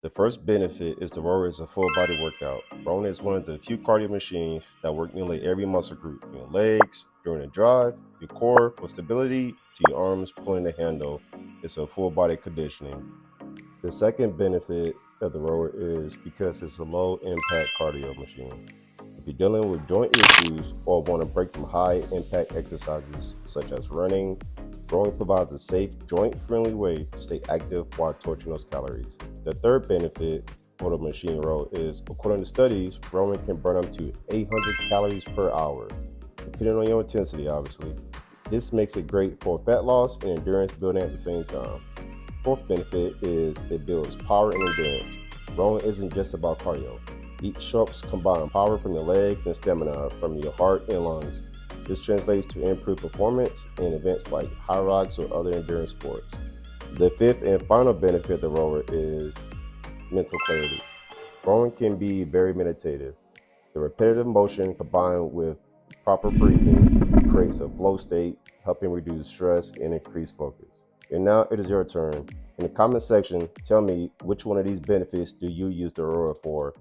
The first benefit is the rower is a full body workout. Rowing is one of the few cardio machines that work nearly every muscle group, from your legs during a drive, your core for stability, to your arms pulling the handle. It's a full body conditioning. The second benefit of the rower is because it's a low impact cardio machine. If you're dealing with joint issues or want to break from high impact exercises such as running, rowing provides a safe, joint friendly way to stay active while torching those calories. The third benefit for the machine row is, according to studies, rowing can burn up to 800 calories per hour, depending on your intensity, obviously. This makes it great for fat loss and endurance building at the same time. Fourth benefit is it builds power and endurance. Rowing isn't just about cardio. Each strokes combine power from your legs and stamina from your heart and lungs. This translates to improved performance in events like high rocks or other endurance sports. The fifth and final benefit of the rower is mental clarity. Rowing can be very meditative. The repetitive motion combined with proper breathing creates a flow state, helping reduce stress and increase focus. And now it is your turn. In the comment section, tell me which one of these benefits do you use the rower for